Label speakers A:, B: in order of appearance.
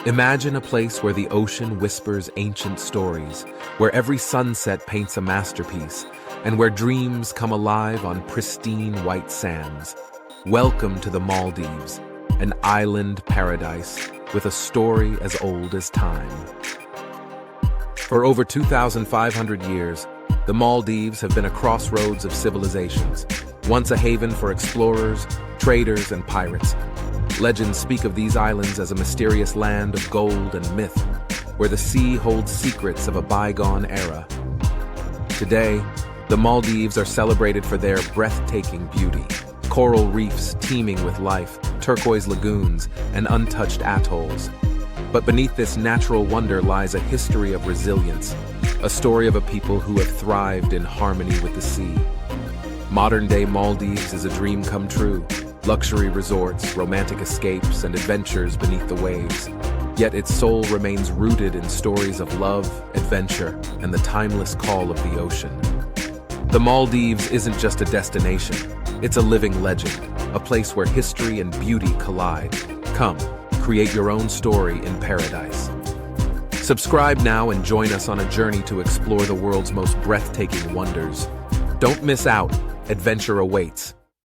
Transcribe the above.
A: Imagine a place where the ocean whispers ancient stories, where every sunset paints a masterpiece, and where dreams come alive on pristine white sands. Welcome to the Maldives, an island paradise with a story as old as time. For over 2,500 years, the Maldives have been a crossroads of civilizations, once a haven for explorers, traders, and pirates. Legends speak of these islands as a mysterious land of gold and myth, where the sea holds secrets of a bygone era. Today, the Maldives are celebrated for their breathtaking beauty. Coral reefs teeming with life, turquoise lagoons, and untouched atolls. But beneath this natural wonder lies a history of resilience, a story of a people who have thrived in harmony with the sea. Modern-day Maldives is a dream come true. Luxury resorts, romantic escapes, and adventures beneath the waves. Yet its soul remains rooted in stories of love, adventure, and the timeless call of the ocean. The Maldives isn't just a destination, it's a living legend, a place where history and beauty collide. Come, create your own story in paradise. Subscribe now and join us on a journey to explore the world's most breathtaking wonders. Don't miss out, adventure awaits.